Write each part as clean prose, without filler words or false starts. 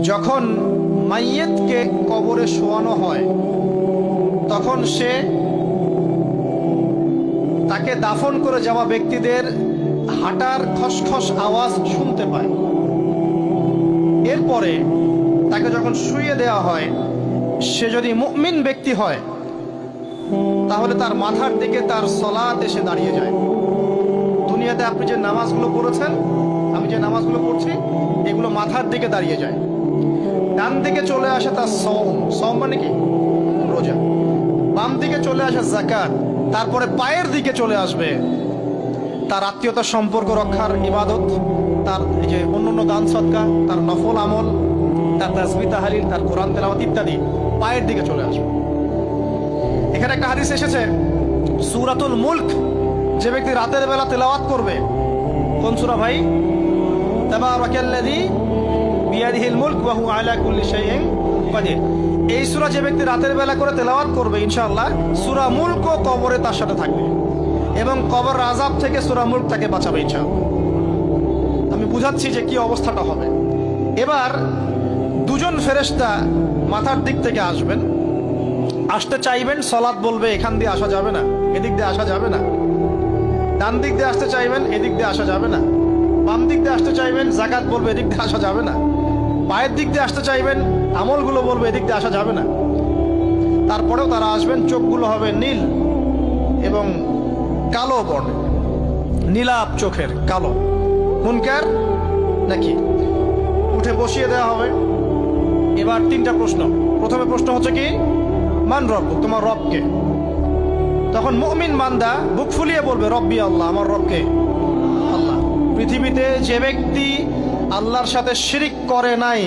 যখন মাইয়েতকে কবরে শোয়ানো হয় তখন সে তাকে দাফন করে যাওয়া ব্যক্তিদের হাঁটার খসখস আওয়াজ শুনতে পায়। এরপরে তাকে যখন শুইয়ে দেওয়া হয়, সে যদি মুমিন ব্যক্তি হয় তাহলে তার মাথার দিকে তার সলাত এসে দাঁড়িয়ে যায়। দুনিয়াতে আপনি যে নামাজগুলো পড়েছেন, আমি যে নামাজগুলো পড়ছি, এগুলো মাথার দিকে দাঁড়িয়ে যায়। ডান দিকে চলে আসে তার সওম মানে কি? রোজা। বাম দিকে চলে আসে যাকাত। তারপরে পায়ের দিকে চলে আসবে তার আত্মীয়তার সম্পর্ক রক্ষার ইবাদত, তার এই যে অন্যান্য দান সদকা, তার নফল আমল, তার তাসবিহ তাহলিল, তার কোরআন তেলাওয়াত ইত্যাদি পায়ের দিকে চলে আসবে। এখানে একটা হাদিস এসেছে, সূরাতুল মুলক যে ব্যক্তি রাতের বেলা তেলাওয়াত করবে, কোন সূরা ভাই? তাবারাকাল্লাযী বিয়াদিহিল মুলক ওয়া হুয়া আলা কুল্লি শাইইন কাদির। এই সূরা যে ব্যক্তি রাতের বেলা করে তেলাওয়াত করবে, ইনশাআল্লাহ সূরা মুলকও কবরে তার সাথে থাকবে এবং কবর আযাব থেকে সূরা মুলক তাকে বাঁচাবে ইনশাআল্লাহ। আমি বুঝাচ্ছি যে কি অবস্থাটা হবে। এবার দুজন ফেরেশতা মাথার দিক থেকে আসবেন, আসতে চাইবেন, সালাত বলবে এখান দিয়ে আসা যাবে না, এদিক দিয়ে আসা যাবে না। ডান দিক দিয়ে আসতে চাইবেন, এদিক দিয়ে আসা যাবে না। বাম দিক দিয়ে আসতে চাইবেন, যাকাত বলবে এদিক দিয়ে আসা যাবে না। পায়ের দিক দিয়ে আসতে চাইবেন, আমলগুলো বলবে এদিক দিয়ে আসা যাবে না। তারপরেও তারা আসবেন, চোখগুলো হবে নীল এবং কালো বর্ণে, নীলাপ চোখের, কালো। মুনকার নাকি? উঠে বসিয়ে দেওয়া হবে। এবার তিনটা প্রশ্ন। প্রথমে প্রশ্ন হচ্ছে কি, মান রব্বুক, তোমার রবকে? তখন মুমিন বান্দা বুক ফুলিয়ে বলবে রব্বি আল্লাহ, আমার রবকে আল্লাহ। পৃথিবীতে যে ব্যক্তি আল্লাহর সাথে শিরিক করে নাই,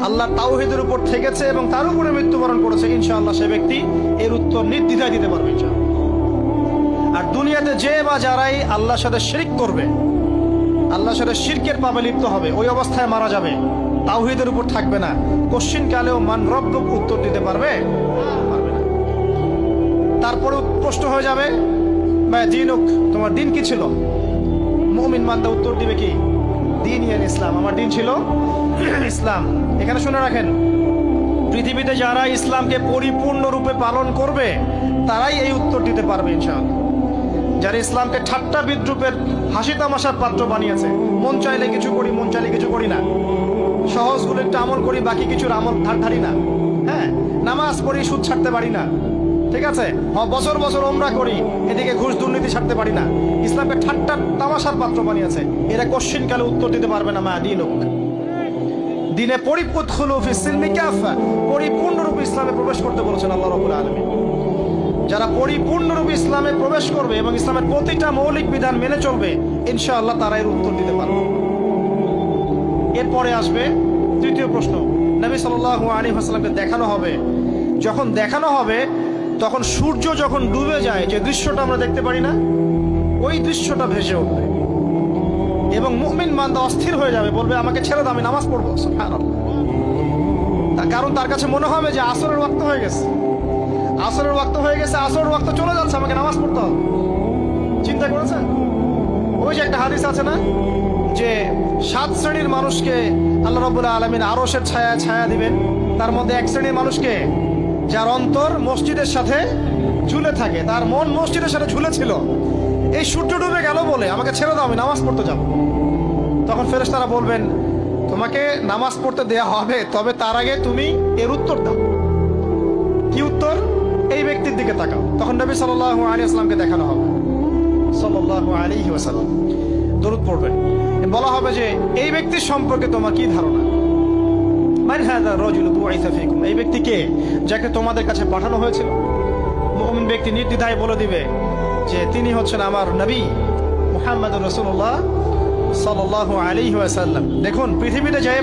আল্লাহ তাওহীদের উপর থেকেছে এবং তার উপরে মৃত্যুবরণ করেছে, ইনশাআল্লাহ সে ব্যক্তি এর উত্তর নির্দ্বিধায় দিতে পারবে ইনশাআল্লাহ। আর দুনিয়াতে যে বা যারাই আল্লাহর সাথে শিরিক করবে, আল্লাহর সাথে শিরকের পাপে লিপ্ত হবে, ওই অবস্থায় মারা যাবে, তাওহীদের উপর থাকবে না, কোশ্চিন কালেও মান রব্বুক উত্তর দিতে পারবে না। তারপরে প্রশ্ন হয়ে যাবে মা দীনুক, তোমার দিন কি ছিল? মুমিন বান্দা উত্তর দিবে কি? দিন ইয়াল ইসলাম, আমার দিন ছিল ইসলাম। এখানে শুনে রাখেন, পৃথিবীতে যারা ইসলামকে পরিপূর্ণরূপে পালন করবে তারাই এই উত্তর দিতে পারবে ইনশাআল্লাহ। যারা ইসলামকে ঠাট্টা বিদ্রুপের হাসি তামাশার পাত্র বানিয়েছে, মন চাইলে কিছু করি, মন চাইলে কিছু করি না, সহজগুলো একটু আমল করি, বাকি কিছুর আমল ধারি না, হ্যাঁ, নামাজ পড়ি, সুদ ছাড়তে পারি না, ঠিক আছে, বছর বছর ওমরা করি, এদিকে ঘুষ দুর্নীতি ছাড়তে পারি না, ইসলামকে ঠাট্টা তামাশার পাত্র বানিয়েছে, এরা কোশ্চিন কালে উত্তর দিতে পারবে না মা দীনুক। দিনে পরিপূর্ণরূপে ইসলামে প্রবেশ করতে বলেছেন আল্লাহ রাব্বুল আলামিন। যারা পরিপূর্ণরূপে ইসলামে প্রবেশ করবে এবং ইসলামের প্রতিটা মৌলিক বিধান মেনে চলবে, ইনশাআল্লাহ তারা এর উত্তর দিতে পারবে। এরপরে আসবে তৃতীয় প্রশ্ন। নবী সাল্লাল্লাহু আলাইহি ওয়াসাল্লামকে দেখানো হবে। যখন দেখানো হবে তখন সূর্য যখন ডুবে যায়, যে দৃশ্যটা আমরা দেখতে পারি না, ওই দৃশ্যটা ভেসে উঠবে এবং মুমিন বান্দা অস্থির হয়ে যাবে, বলবে আমাকে ছেড়ে দাও, আমি নামাজ পড়বো। সুবহানাল্লাহ। তার কারণ তার কাছে মনে হবে যে আসরের ওয়াক্ত হয়ে গেছে, আসরের ওয়াক্ত হয়ে গেছে, আসরের ওয়াক্ত চলে যাচ্ছে, আমাকে নামাজ পড়তে হবে। চিন্তা করেছেন? ওই যে একটা হাদিস আছে না, যে 7 শ্রেণীর মানুষকে আল্লাহ রাব্বুল আলামিন আরশের ছায়া ছায়া দিবেন। তার মধ্যে এক শ্রেণীর মানুষকে, যার অন্তর মসজিদের সাথে ঝুলে থাকে, তার মন মসজিদের সাথে ঝুলে ছিল, এই সূর্য ডুবে গেল বলে আমাকে ছেড়ে দাও, আমি নামাজ পড়তে যাব। তখন ফেরেশতারা বলবেন তোমাকে নামাজ পড়তে দেয়া হবে, তবে তার আগে তুমি এর উত্তর দাও। কি উত্তর? এই ব্যক্তির দিকে তাকাও। তখন নবী সাল্লাল্লাহু আলাইহি ওয়াসাল্লামকে দেখানো হবে, সাল্লাল্লাহু আলাইহি ওয়াসাল্লাম দরুদ পড়বেন। বলা হবে যে এই ব্যক্তির সম্পর্কে তোমার কি ধারণা? মান হাযা রাজুলু বুইসা ফীকুম, এই ব্যক্তি কে, যাকে তোমাদের কাছে পাঠানো হয়েছিল? মুমিন ব্যক্তি নির্দ্বিধায় বলে দিবে যে তিনি হচ্ছেন আমার নবী মুহাম্মদুর রাসূলুল্লাহ সাল্লাল্লাহু আলাইহি ওয়াসাল্লাম। দেখুন, পৃথিবীতে যে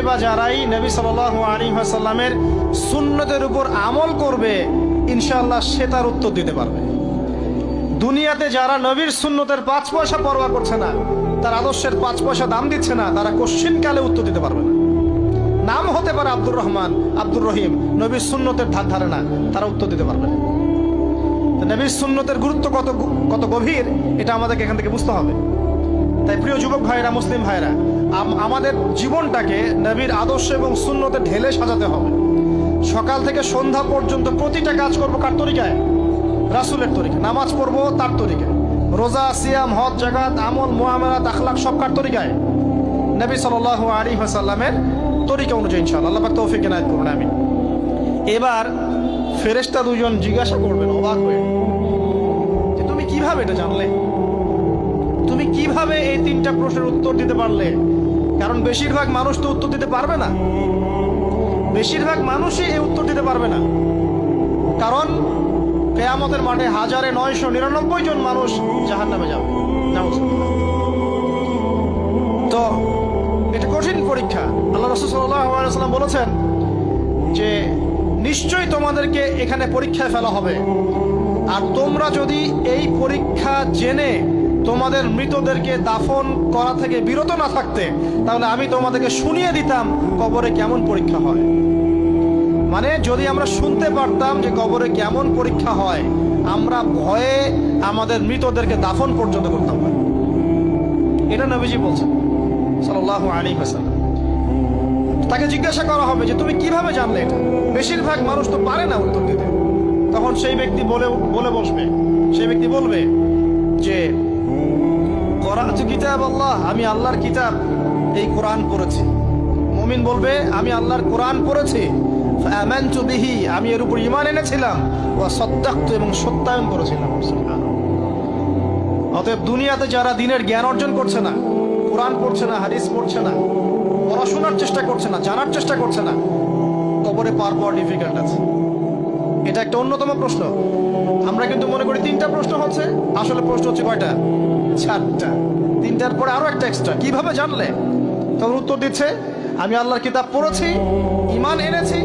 বা যারাই নবী সাল্লাল্লাহু আলাইহি ওয়াসাল্লামের সুন্নতের উপর আমল করবে, ইনশাআল্লাহ সে তার উত্তর দিতে পারবে। দুনিয়াতে যারা নবীর সুন্নতের 5 পয়সা পরোয়া করছে না, তার আদর্শের 5 পয়সা দাম দিচ্ছে না, তারা কোশ্চিন কালে উত্তর দিতে পারবে না। নাম হতে পারে আব্দুর রহমান, আব্দুর রহিম, নবীর সুন্নতের ধার ধারে না, তারা উত্তর দিতে পারবে না। নবীর সুন্নতের গুরুত্ব কত গভীর, এটা আমাদেরকে এখান থেকে বুঝতে হবে। তাই প্রিয় যুবক ভাইরা, মুসলিম ভাইরা, আমাদের জীবনটাকে নবীর আদর্শ এবং সুন্নতে ঢেলে সাজাতে হবে। সকাল থেকে সন্ধ্যা পর্যন্ত প্রতিটা কাজ করবো কার তরিকায়? রাসূলের তরিকা। নামাজ পড়বো তার তরিকায়, রোজা, সিয়াম, হজ, জাকাত, আমল, মুআমালাত, আখলাক সব কার তরিকায়? নবী সাল্লাল্লাহু আলাইহি ওয়াসাল্লামের তরিকা অনুযায়ী ইনশাআল্লাহ। আল্লাহ পাক তৌফিক এনায়েত করুন, আমিন। এবার ফেরেশতা দুজন জিজ্ঞাসা করবেন অবাক হয়ে যে তুমি কিভাবে এটা জানলে, তুমি কিভাবে এই তিনটা প্রশ্নের উত্তর দিতে পারলে? কারণ বেশিরভাগ মানুষ তো উত্তর দিতে পারবে না, বেশিরভাগ মানুষই এই উত্তর দিতে পারবে না। কারণ কিয়ামতের মাঠে 1999 জন মানুষ জাহান্নামে যাবে। তো এটা কঠিন পরীক্ষা। আল্লাহ রাসূল সাল্লাল্লাহু আলাইহি ওয়াসাল্লাম বলেছেন যে নিশ্চয়ই তোমাদেরকে এখানে পরীক্ষায় ফেলা হবে, আর তোমরা যদি এই পরীক্ষা জেনে তোমাদের মৃতদেরকে দাফন করা থেকে বিরত না থাকতে, তাহলে আমি তোমাদেরকে শুনিয়ে দিতাম কবরে কেমন পরীক্ষা হয়। মানে যদি আমরা শুনতে পারতাম যে কবরে কেমন পরীক্ষা হয়, আমরা ভয়ে আমাদের মৃতদেরকে দাফন পর্যন্ত করতাম না। এটা নবীজি বলছেন সাল্লাল্লাহু আলাইহি ওয়াসাল্লাম। তাকে জিজ্ঞাসা করা হবে যে তুমি কিভাবে জানলে এটা? বেশিরভাগ মানুষ তো পারে না উত্তর দিতে। তখন সেই ব্যক্তি বলে বসবে, সেই ব্যক্তি বলবে যে করাতু কিতাব আল্লাহ, আমি আল্লাহর কিতাব এই কোরআন পড়েছি। মুমিন বলবে আমি আল্লাহর কোরআন পড়েছি, ফাআমানতু বিহি, আমি এর উপর ঈমান এনেছিলাম, ওয়া সাদ্দাকতু, এবং সত্যায়ন করেছিলাম। অতএব দুনিয়াতে যারা দিনের জ্ঞান অর্জন করছে না, কোরআন পড়ছে না, হাদিস পড়ছে না, পড়াশোনার চেষ্টা করছে না, জানার চেষ্টা করছে না, কবরে পার পাওয়া ডিফিকাল্ট আছে। এটা একটা অন্যতম প্রশ্ন। আমরা কিন্তু মনে করি তিনটা প্রশ্ন হচ্ছে, আসলে প্রশ্ন হচ্ছে কয়টা? 4টা। তিনটার পরে আরো একটা এক্সট্রা। কিভাবে জানলে? তখন উত্তর দিচ্ছে আমি আল্লাহর কিতাব পড়েছি, ঈমান এনেছি,